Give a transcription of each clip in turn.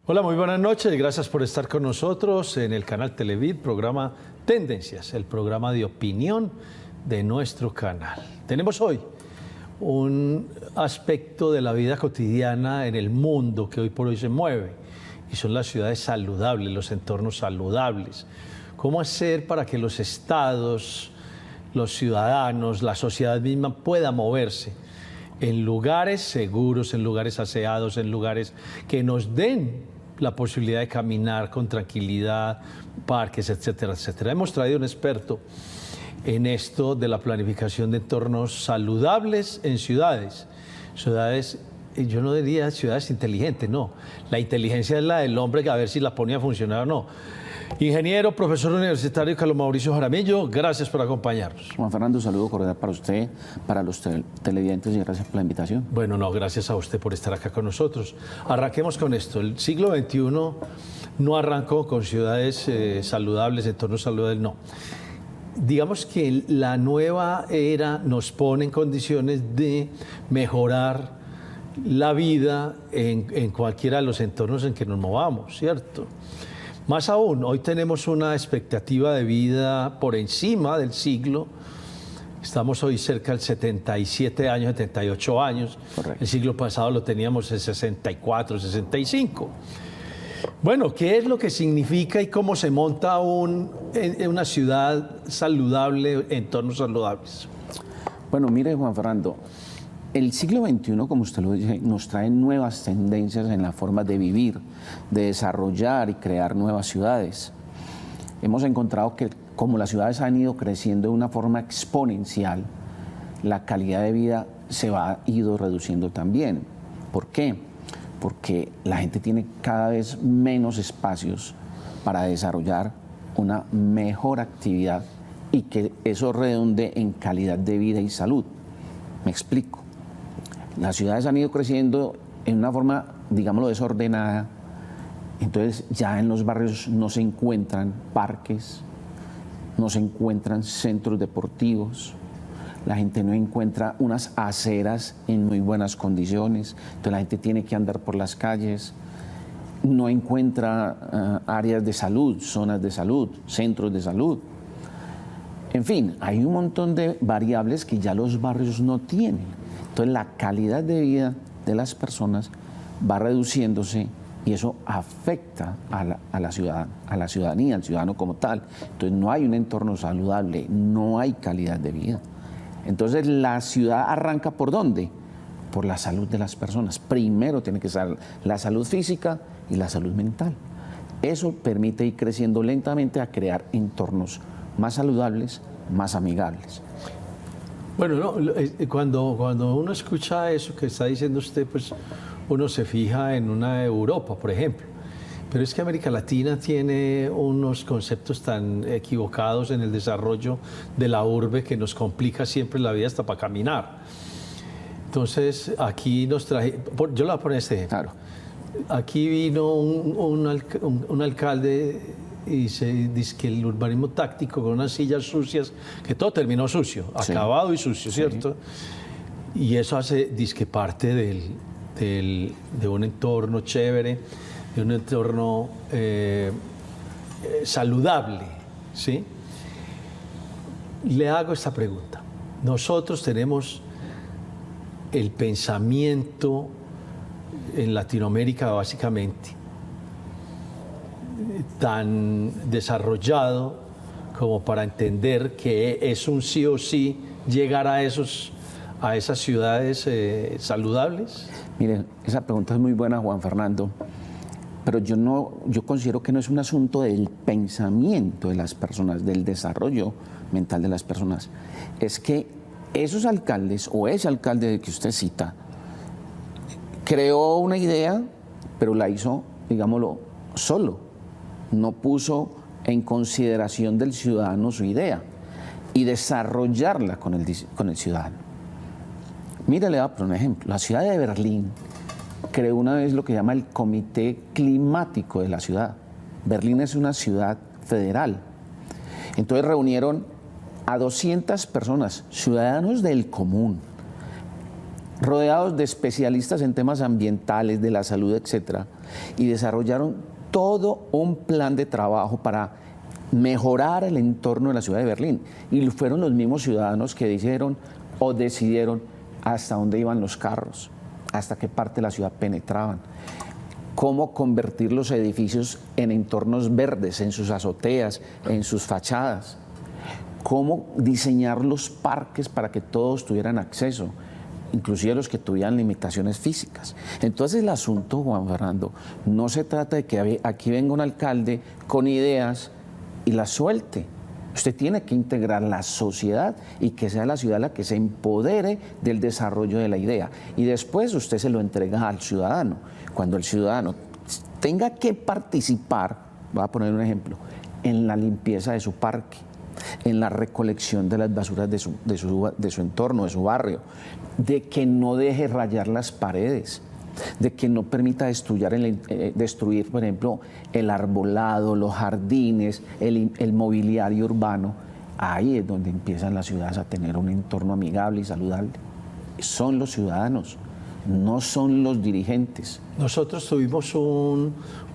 Hola, muy buenas noches. Gracias por estar con nosotros en el canal Televid, programa Tendencias, el programa de opinión de nuestro canal. Tenemos hoy un aspecto de la vida cotidiana en el mundo que hoy por hoy se mueve, y son las ciudades saludables, los entornos saludables. ¿Cómo hacer para que los estados, los ciudadanos, la sociedad misma pueda moverse en lugares seguros, en lugares aseados, en lugares que nos den la posibilidad de caminar con tranquilidad, parques, etcétera, etcétera? Hemos traído un experto en esto de la planificación de entornos saludables en ciudades. Ciudades, yo no diría ciudades inteligentes, no. La inteligencia es la del hombre, que a ver si la ponía a funcionar o no. Ingeniero, profesor universitario Carlos Mauricio Jaramillo, gracias por acompañarnos. Juan Fernando, un saludo cordial para usted, para los televidentes, y gracias por la invitación. Bueno, no, gracias a usted por estar acá con nosotros. Arranquemos con esto. El siglo XXI no arrancó con ciudades saludables, entornos saludables, no. Digamos que la nueva era nos pone en condiciones de mejorar la vida en cualquiera de los entornos en que nos movamos, ¿cierto? Más aún, hoy tenemos una expectativa de vida por encima del siglo. Estamos hoy cerca de 77 años, 78 años. Correcto. El siglo pasado lo teníamos en 64, 65. Bueno, ¿qué es lo que significa y cómo se monta en una ciudad saludable, entornos saludables? Bueno, mire, Juan Fernando, el siglo XXI, como usted lo dice, nos trae nuevas tendencias en la forma de vivir, de desarrollar y crear nuevas ciudades. Hemos encontrado que como las ciudades han ido creciendo de una forma exponencial, la calidad de vida se ha ido reduciendo también. ¿Por qué? Porque la gente tiene cada vez menos espacios para desarrollar una mejor actividad y que eso redunde en calidad de vida y salud. Me explico. Las ciudades han ido creciendo en una forma, digámoslo, desordenada. Entonces ya en los barrios no se encuentran parques, no se encuentran centros deportivos, la gente no encuentra unas aceras en muy buenas condiciones, entonces la gente tiene que andar por las calles, no encuentra áreas de salud, zonas de salud, centros de salud. En fin, hay un montón de variables que ya los barrios no tienen. Entonces la calidad de vida de las personas va reduciéndose y eso afecta a la ciudadanía, al ciudadano como tal. Entonces no hay un entorno saludable, no hay calidad de vida. Entonces la ciudad arranca ¿por dónde? Por la salud de las personas. Primero tiene que ser la salud física y la salud mental. Eso permite ir creciendo lentamente a crear entornos más saludables, más amigables. Bueno, no, cuando uno escucha eso que está diciendo usted, pues uno se fija en una Europa, por ejemplo. Pero es que América Latina tiene unos conceptos tan equivocados en el desarrollo de la urbe que nos complica siempre la vida hasta para caminar. Entonces, aquí nos traje, yo le voy a poner este ejemplo. Claro. Aquí vino un alcalde y se dice que el urbanismo táctico con unas sillas sucias, que todo terminó sucio, sí, acabado y sucio, ¿cierto? Sí. Y eso hace disque parte de un entorno chévere, de un entorno saludable, ¿sí? Le hago esta pregunta. Nosotros tenemos el pensamiento en Latinoamérica básicamente tan desarrollado como para entender que es un sí o sí llegar a esas ciudades saludables? Miren, esa pregunta es muy buena, Juan Fernando, pero yo considero que no es un asunto del pensamiento de las personas, del desarrollo mental de las personas. Es que esos alcaldes o ese alcalde que usted cita creó una idea, pero la hizo, digámoslo, solo. No puso en consideración del ciudadano su idea y desarrollarla con el ciudadano. Mire, le voy a poner un ejemplo. La ciudad de Berlín creó una vez lo que llama el Comité Climático de la ciudad. Berlín es una ciudad federal. Entonces reunieron a 200 personas, ciudadanos del común, rodeados de especialistas en temas ambientales, de la salud, etcétera, y desarrollaron todo un plan de trabajo para mejorar el entorno de la ciudad de Berlín. Y fueron los mismos ciudadanos que dijeron o decidieron hasta dónde iban los carros, hasta qué parte de la ciudad penetraban, cómo convertir los edificios en entornos verdes, en sus azoteas, en sus fachadas, cómo diseñar los parques para que todos tuvieran acceso, inclusive los que tuvieran limitaciones físicas. Entonces el asunto, Juan Fernando, no se trata de que aquí venga un alcalde con ideas y las suelte. Usted tiene que integrar la sociedad y que sea la ciudad la que se empodere del desarrollo de la idea. Y después usted se lo entrega al ciudadano. Cuando el ciudadano tenga que participar, voy a poner un ejemplo, en la limpieza de su parque, en la recolección de las basuras de su entorno, de su barrio, de que no deje rayar las paredes, de que no permita destruir, por ejemplo, el arbolado, los jardines, el mobiliario urbano. Ahí es donde empiezan las ciudades a tener un entorno amigable y saludable. Son los ciudadanos, no son los dirigentes. Nosotros tuvimos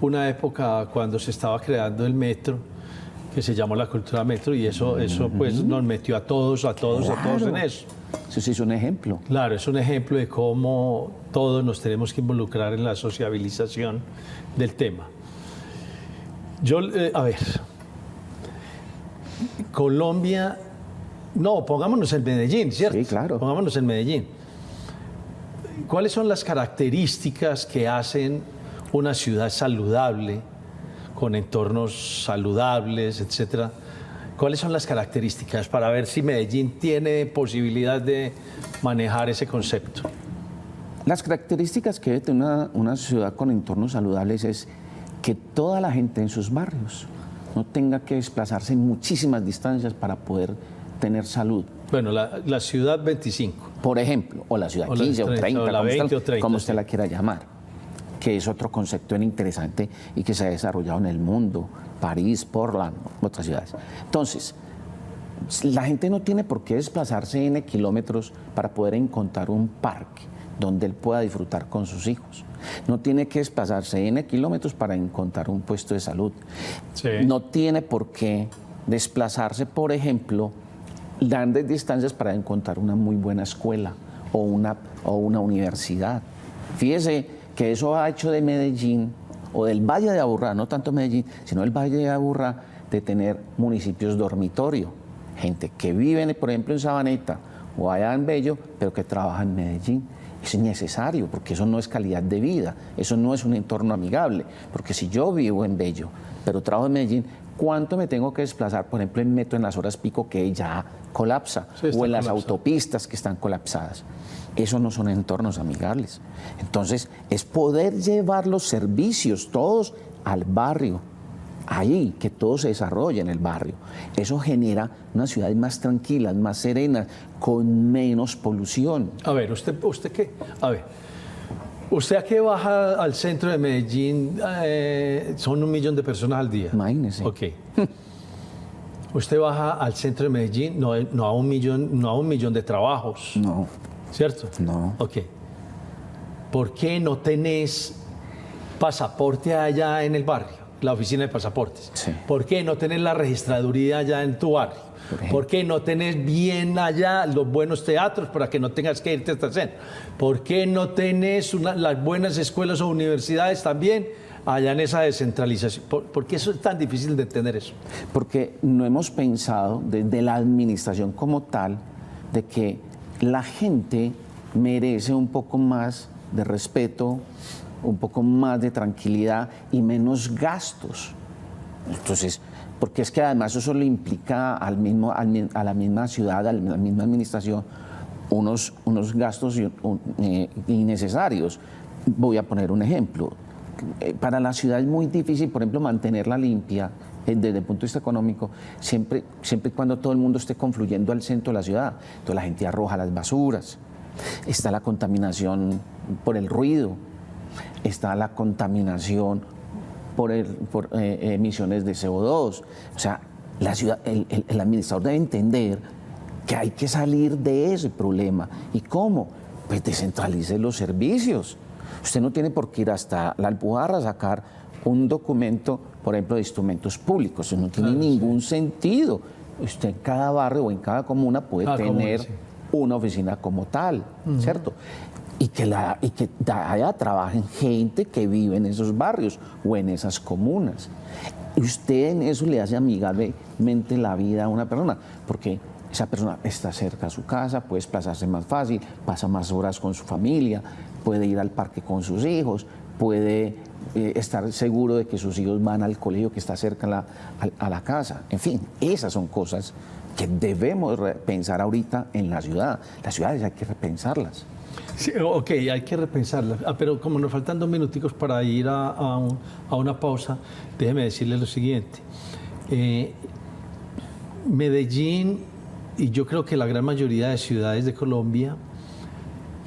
una época cuando se estaba creando el metro, que se llamó la cultura metro, y eso pues nos metió a todos en eso. Eso sí es un ejemplo. Claro, es un ejemplo de cómo todos nos tenemos que involucrar en la sociabilización del tema. A ver, Colombia, no, pongámonos en Medellín, ¿cierto? Sí, claro. Pongámonos en Medellín. ¿Cuáles son las características que hacen una ciudad saludable, con entornos saludables, etcétera? ¿Cuáles son las características para ver si Medellín tiene posibilidad de manejar ese concepto? Las características que debe tener una ciudad con entornos saludables es que toda la gente en sus barrios no tenga que desplazarse en muchísimas distancias para poder tener salud. Bueno, la ciudad 25. Por ejemplo, o la ciudad 15 o 30, o la 20 o 30, como usted la quiera llamar, que es otro concepto interesante y que se ha desarrollado en el mundo. París, Portland, otras ciudades. Entonces, la gente no tiene por qué desplazarse N kilómetros para poder encontrar un parque donde él pueda disfrutar con sus hijos. No tiene que desplazarse N kilómetros para encontrar un puesto de salud. Sí. No tiene por qué desplazarse, por ejemplo, grandes distancias para encontrar una muy buena escuela o una universidad. Fíjese que eso ha hecho de Medellín, o del Valle de Aburrá, no tanto Medellín, sino el Valle de Aburrá, de tener municipios dormitorio. Gente que vive, por ejemplo, en Sabaneta o allá en Bello, pero que trabaja en Medellín. Eso es necesario, porque eso no es calidad de vida, eso no es un entorno amigable. Porque si yo vivo en Bello, pero trabajo en Medellín, ¿cuánto me tengo que desplazar, por ejemplo, en metro en las horas pico que ya colapsa? Sí, o en las colapsado. autopistas que están colapsadas. Esos no son entornos amigables. Entonces, es poder llevar los servicios todos al barrio, ahí, que todo se desarrolle en el barrio. Eso genera unas ciudades más tranquilas, más serenas, con menos polución. A ver, ¿usted qué? A ver, usted a qué baja al centro de Medellín, son 1 millón de personas al día. Imagínese. Ok. Usted baja al centro de Medellín, no a 1 millón de trabajos. No. ¿Cierto? No. Ok. ¿Por qué no tenés pasaporte allá en el barrio, la oficina de pasaportes? Sí. ¿Por qué no tenés la registraduría allá en tu barrio? ¿Por qué no tenés bien allá los buenos teatros para que no tengas que irte hasta el centro? ¿Por qué no tenés las buenas escuelas o universidades también allá en esa descentralización? ¿Por qué eso es tan difícil de entender eso? Porque no hemos pensado desde la administración como tal de que la gente merece un poco más de respeto, un poco más de tranquilidad y menos gastos. Entonces, porque es que además eso le implica a la misma ciudad, a la misma administración, unos gastos innecesarios. Voy a poner un ejemplo. Para la ciudad es muy difícil, por ejemplo, mantenerla limpia desde el punto de vista económico, siempre y cuando todo el mundo esté confluyendo al centro de la ciudad. Entonces la gente arroja las basuras, está la contaminación por el ruido, está la contaminación por emisiones de CO2. O sea, la ciudad, el administrador debe entender que hay que salir de ese problema. ¿Y cómo? Pues descentralice los servicios. Usted no tiene por qué ir hasta la Alpujarra a sacar un documento, por ejemplo, de instrumentos públicos. Eso no tiene ningún sentido. Usted en cada barrio o en cada comuna puede tener una oficina como tal, ¿cierto? Y que allá trabajen gente que vive en esos barrios o en esas comunas. Y usted en eso le hace amigablemente la vida a una persona, porque esa persona está cerca a su casa, puede desplazarse más fácil, pasa más horas con su familia, puede ir al parque con sus hijos, puede estar seguro de que sus hijos van al colegio que está cerca a la casa. En fin, esas son cosas que debemos pensar ahorita en la ciudad. Las ciudades hay que repensarlas. Sí, ok, hay que repensarlas. Pero como nos faltan 2 minuticos para ir a una pausa, déjeme decirle lo siguiente. Medellín, y yo creo que la gran mayoría de ciudades de Colombia,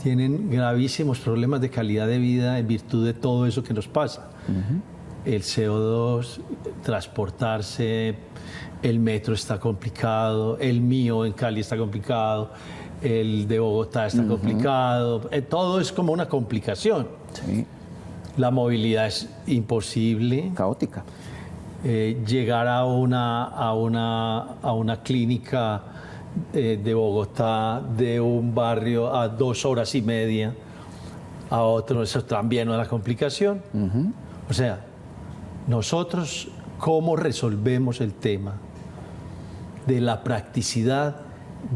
tienen gravísimos problemas de calidad de vida en virtud de todo eso que nos pasa. El CO2, transportarse, el metro está complicado, el mío en Cali está complicado, el de Bogotá está complicado, todo es como una complicación. Sí. La movilidad es imposible. Caótica. Llegar a una clínica de Bogotá, de un barrio a 2 horas y media, a otro, eso también es una complicación. O sea, nosotros, ¿cómo resolvemos el tema de la practicidad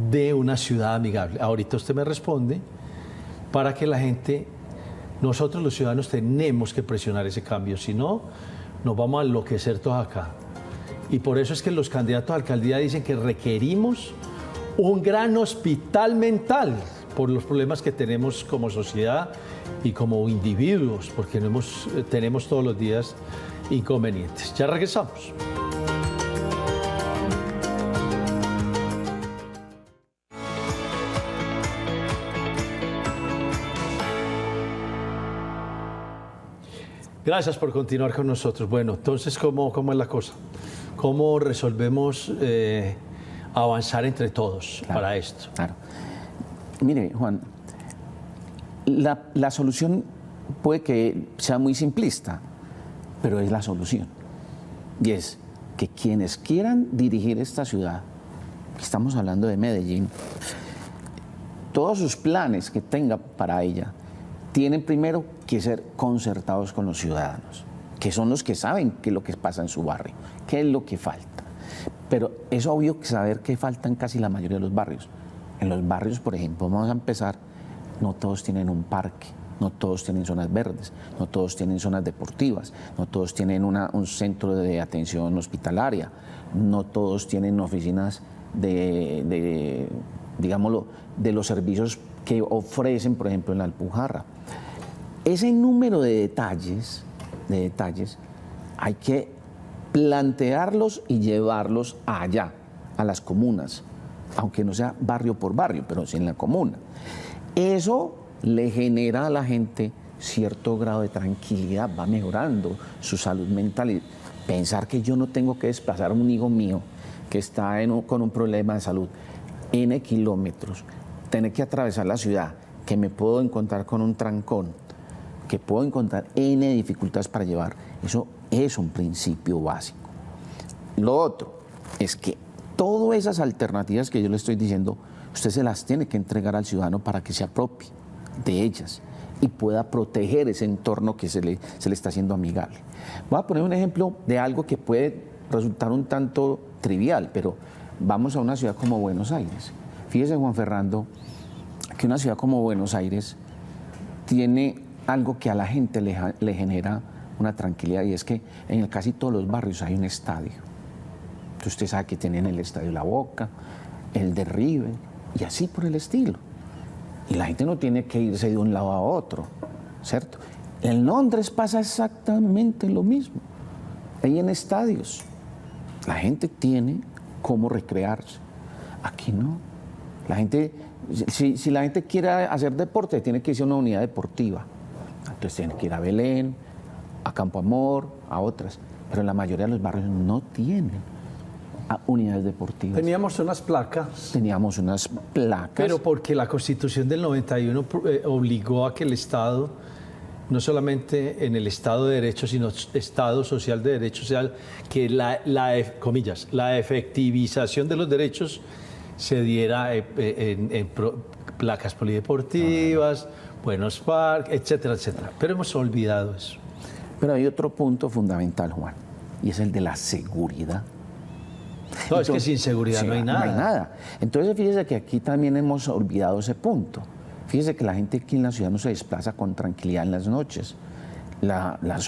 de una ciudad amigable? Ahorita usted me responde, para que la gente, nosotros los ciudadanos tenemos que presionar ese cambio, si no, nos vamos a enloquecer todos acá. Y por eso es que los candidatos a alcaldía dicen que requerimos un gran hospital mental por los problemas que tenemos como sociedad y como individuos, porque tenemos todos los días inconvenientes. Ya regresamos. Gracias por continuar con nosotros. Bueno, entonces, ¿cómo es la cosa? ¿Cómo resolvemos avanzar entre todos para esto? Claro. Mire, Juan, la solución puede que sea muy simplista, pero es la solución. Y es que quienes quieran dirigir esta ciudad, estamos hablando de Medellín, todos sus planes que tenga para ella, tienen primero que ser concertados con los ciudadanos, que son los que saben qué es lo que pasa en su barrio, qué es lo que falta. Pero es obvio saber qué falta en casi la mayoría de los barrios. En los barrios, por ejemplo, vamos a empezar, no todos tienen un parque, no todos tienen zonas verdes, no todos tienen zonas deportivas, no todos tienen un centro de atención hospitalaria, no todos tienen oficinas digámoslo, de los servicios que ofrecen, por ejemplo, en la Alpujarra. Ese número de detalles hay que plantearlos y llevarlos allá, a las comunas, aunque no sea barrio por barrio, pero sí en la comuna. Eso le genera a la gente cierto grado de tranquilidad, va mejorando su salud mental. Y pensar que yo no tengo que desplazar a un hijo mío que está con un problema de salud N kilómetros, tener que atravesar la ciudad, que me puedo encontrar con un trancón, que puedo encontrar N dificultades para llevar, eso es un principio básico. Lo otro es que todas esas alternativas que yo le estoy diciendo, usted se las tiene que entregar al ciudadano para que se apropie de ellas y pueda proteger ese entorno que se le está haciendo amigable. Voy a poner un ejemplo de algo que puede resultar un tanto trivial, pero vamos a una ciudad como Buenos Aires. Fíjese, Juan Fernando, que una ciudad como Buenos Aires tiene algo que a la gente le genera una tranquilidad, y es que en casi todos los barrios hay un estadio. Usted sabe que tienen el Estadio La Boca, el de River, y así por el estilo. Y la gente no tiene que irse de un lado a otro, ¿cierto? En Londres pasa exactamente lo mismo. Hay en estadios. La gente tiene cómo recrearse. Aquí no. La gente, si la gente quiere hacer deporte, tiene que irse a una unidad deportiva. Entonces tiene que ir a Belén, a Campo Amor, a otras. Pero en la mayoría de los barrios no tienen unidades deportivas. Teníamos unas placas. Teníamos unas placas. Pero porque la Constitución del 91 obligó a que el Estado no solamente en el Estado de Derecho, sino Estado social de derecho, o sea, que comillas, la efectivización de los derechos se diera en placas polideportivas, buenos parques, etcétera, etcétera. Pero hemos olvidado eso. Pero hay otro punto fundamental, Juan, y es el de la seguridad. No, es que sin seguridad no hay nada. No hay nada. Entonces, fíjese que aquí también hemos olvidado ese punto. Fíjese que la gente aquí en la ciudad no se desplaza con tranquilidad en las noches.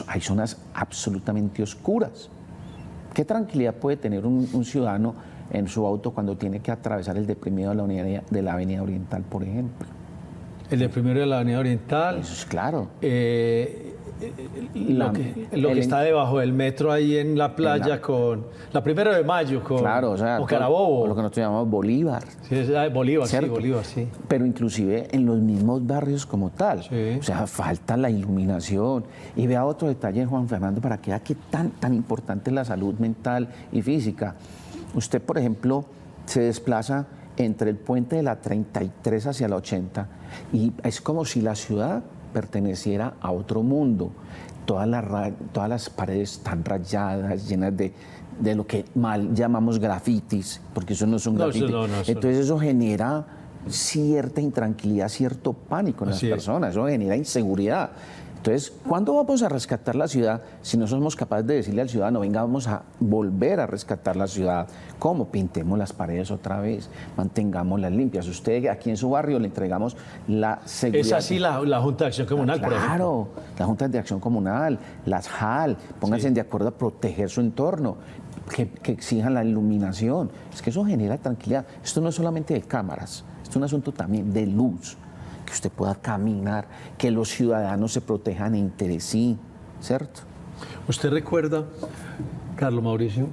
Hay zonas absolutamente oscuras. ¿Qué tranquilidad puede tener un ciudadano en su auto cuando tiene que atravesar el deprimido de la Avenida Oriental, por ejemplo? El deprimido de la Avenida Oriental. Eso es claro. Lo que está debajo del metro ahí en la playa con la 1 de Mayo con, claro, o sea, con Carabobo. Lo que nosotros llamamos Bolívar. Sí, Bolívar, ¿cierto? sí, Bolívar, sí. Pero inclusive en los mismos barrios como tal. Sí. O sea, falta la iluminación. Y vea otro detalle, Juan Fernando, para que vea qué tan importante es la salud mental y física. Usted, por ejemplo, se desplaza entre el puente de la 33 hacia la 80 y es como si la ciudad perteneciera a otro mundo. Todas las paredes están rayadas, llenas de lo que mal llamamos grafitis, porque eso no son grafitis. Entonces eso genera cierta intranquilidad, cierto pánico en las personas, eso genera inseguridad. Entonces, ¿cuándo vamos a rescatar la ciudad si no somos capaces de decirle al ciudadano, venga, vamos a volver a rescatar la ciudad? ¿Cómo? Pintemos las paredes otra vez, mantengámoslas limpias. Usted aquí en su barrio le entregamos la seguridad. Es así la Junta de Acción Comunal, por ejemplo. Claro, la Junta de Acción Comunal, las JAL, pónganse de acuerdo a proteger su entorno, que exijan la iluminación. Es que eso genera tranquilidad. Esto no es solamente de cámaras, esto es un asunto también de luz. Que usted pueda caminar, que los ciudadanos se protejan entre sí, ¿cierto? ¿Usted recuerda, Carlos Mauricio,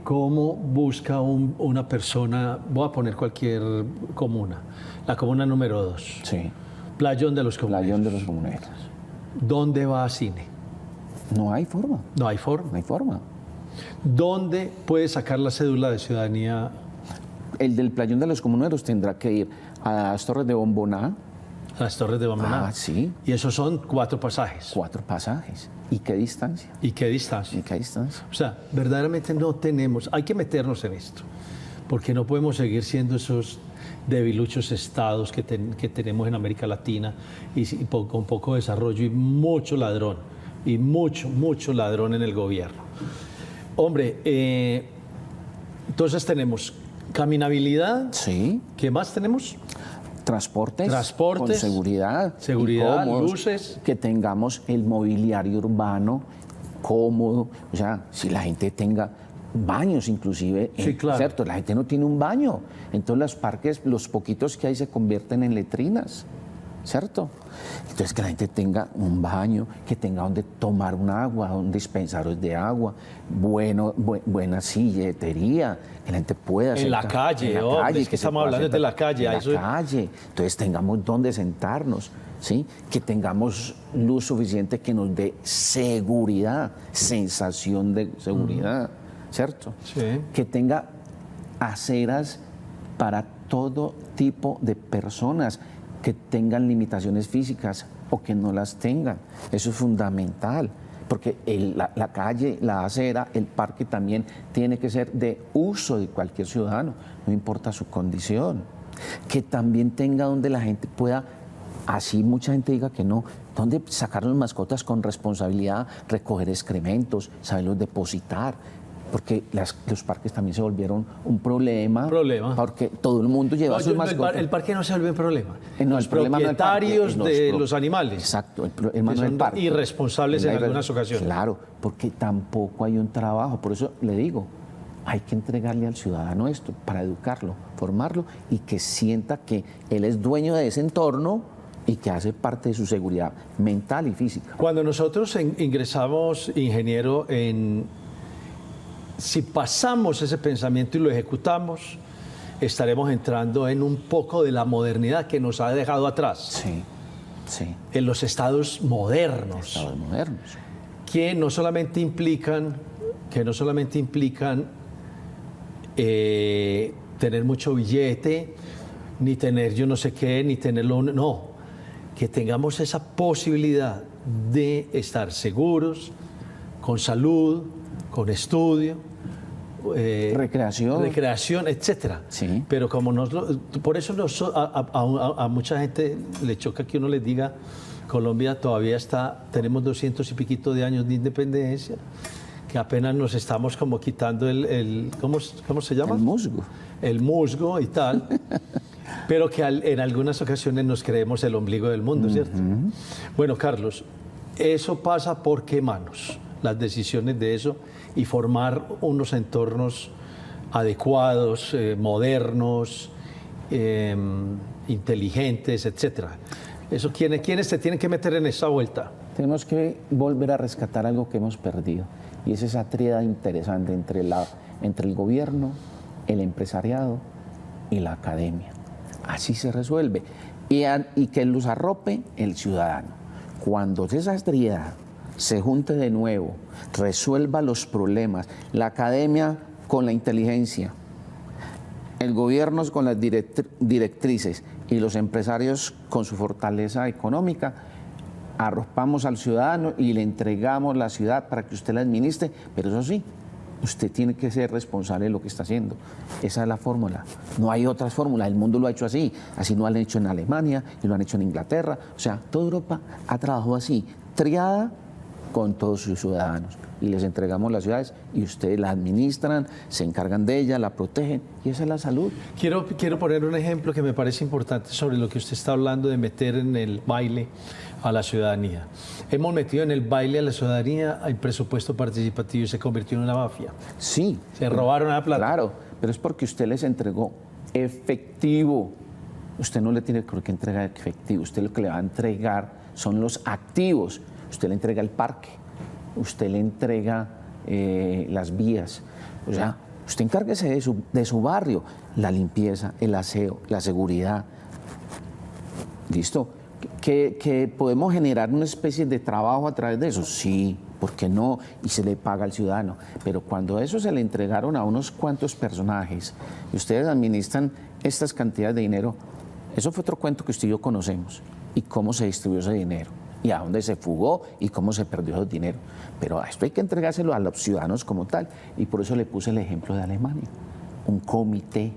cómo busca una persona, voy a poner cualquier comuna, la comuna número 2, sí. Playón de los Comuneros? Playón de los Comuneros. ¿Dónde va a cine? No hay forma. No hay forma. No hay forma. ¿Dónde puede sacar la cédula de ciudadanía? El del Playón de los Comuneros tendrá que ir a las Torres de Bomboná. A las Torres de Bomboná. Ah, sí. Y esos son 4 pasajes. 4 pasajes. ¿Y qué distancia? ¿Y qué distancia? ¿Y qué distancia? O sea, verdaderamente no tenemos, hay que meternos en esto, porque no podemos seguir siendo esos debiluchos estados que tenemos en América Latina con poco desarrollo y mucho ladrón, y mucho ladrón en el gobierno. Hombre, entonces tenemos caminabilidad. Sí. ¿Qué más tenemos? Transportes con seguridad, cómodos, luces. Que tengamos el mobiliario urbano cómodo, o sea, si la gente tenga baños inclusive, sí, claro. ¿cierto? La gente no tiene un baño, entonces los parques, los poquitos que hay se convierten en letrinas, ¿cierto? Entonces que la gente tenga un baño, que tenga donde tomar un agua, un dispensador de agua, buena silletería, que la gente pueda... En la calle, es que estamos hablando de la calle. En la calle, entonces tengamos donde sentarnos, ¿sí? Que tengamos luz suficiente que nos dé seguridad, sensación de seguridad, ¿cierto? Sí. Que tenga aceras para todo tipo de personas, que tengan limitaciones físicas o que no las tengan. Eso es fundamental, porque la calle, la acera, el parque también tiene que ser de uso de cualquier ciudadano, no importa su condición. Que también tenga donde la gente pueda, así mucha gente diga que no, donde sacar las mascotas con responsabilidad, recoger excrementos, saberlos depositar. Porque los parques también se volvieron un problema. Porque todo el mundo lleva sus mascotas. El parque no se vuelve un problema. Los propietarios de los animales. Exacto, que son irresponsables en algunas ocasiones. Claro, porque tampoco hay un trabajo. Por eso le digo, hay que entregarle al ciudadano esto para educarlo, formarlo y que sienta que él es dueño de ese entorno y que hace parte de su seguridad mental y física. Cuando nosotros ingresamos, ingeniero, si pasamos ese pensamiento y lo ejecutamos, estaremos entrando en un poco de la modernidad que nos ha dejado atrás. Sí, sí. En los estados modernos. Estados modernos. Que no solamente implican tener mucho billete, ni tener yo no sé qué, ni tenerlo. No. que tengamos esa posibilidad de estar seguros, con salud, con estudio, recreación, etcétera. Sí. Pero como por eso a mucha gente le choca que uno les diga, Colombia todavía tenemos 200 y piquito de años de independencia, que apenas nos estamos como quitando ¿cómo se llama? El musgo. El musgo y tal. Pero que en algunas ocasiones nos creemos el ombligo del mundo, ¿cierto? Bueno, Carlos, eso pasa por qué manos, las decisiones de eso y formar unos entornos adecuados, modernos, inteligentes, etcétera. Eso, ¿quiénes se tienen que meter en esa vuelta? Tenemos que volver a rescatar algo que hemos perdido, y es esa tríada interesante entre el gobierno, el empresariado y la academia. Así se resuelve. Y que los arrope el ciudadano. Cuando esa tríada se junte de nuevo, resuelva los problemas, la academia con la inteligencia, el gobierno con las directrices y los empresarios con su fortaleza económica, arropamos al ciudadano y le entregamos la ciudad para que usted la administre, pero eso sí, usted tiene que ser responsable de lo que está haciendo. Esa es la fórmula. No hay otras fórmulas. El mundo lo ha hecho así. Así lo han hecho en Alemania y lo han hecho en Inglaterra. O sea, toda Europa ha trabajado así, triada con todos sus ciudadanos. Y les entregamos las ciudades y ustedes la administran, se encargan de ella, la protegen. Y esa es la salud. Quiero poner un ejemplo que me parece importante sobre lo que usted está hablando de meter en el baile a la ciudadanía. Hemos metido en el baile a la ciudadanía el presupuesto participativo y se convirtió en una mafia. Sí. Se robaron la plata. Claro, pero es porque usted les entregó efectivo. Usted no le tiene por qué entregar efectivo. Usted lo que le va a entregar son los activos. Usted le entrega el parque, usted le entrega las vías. O sea, usted encárguese de su barrio, la limpieza, el aseo, la seguridad. ¿Listo? ¿Que podemos generar una especie de trabajo a través de eso? Sí, ¿por qué no? Y se le paga al ciudadano. Pero cuando eso se le entregaron a unos cuantos personajes y ustedes administran estas cantidades de dinero, eso fue otro cuento que usted y yo conocemos. Y cómo se distribuyó ese dinero, y a dónde se fugó y cómo se perdió ese dinero. Pero a esto hay que entregárselo a los ciudadanos como tal. Y por eso le puse el ejemplo de Alemania. Un comité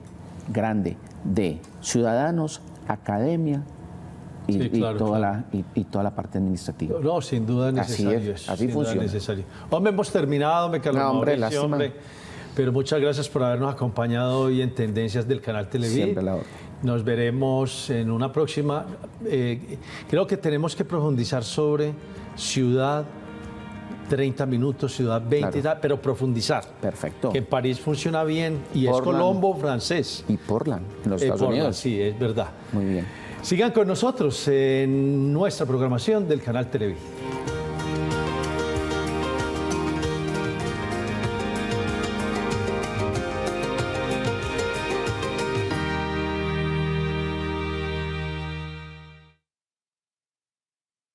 grande de ciudadanos, academia, y, sí, claro, y toda la parte administrativa. No, sin duda es necesario. Así funciona. Necesario. Hombre, hemos terminado, me calmó. No, hombre, lástima. Pero muchas gracias por habernos acompañado hoy en Tendencias del Canal Televid. Siempre la orden. Nos veremos en una próxima. Creo que tenemos que profundizar sobre ciudad 30 minutos, ciudad 20, claro, pero profundizar. Perfecto. Que en París funciona bien y Portland, es Colombo francés. Y Portland, en los Estados Unidos. Sí, es verdad. Muy bien. Sigan con nosotros en nuestra programación del Canal Televid.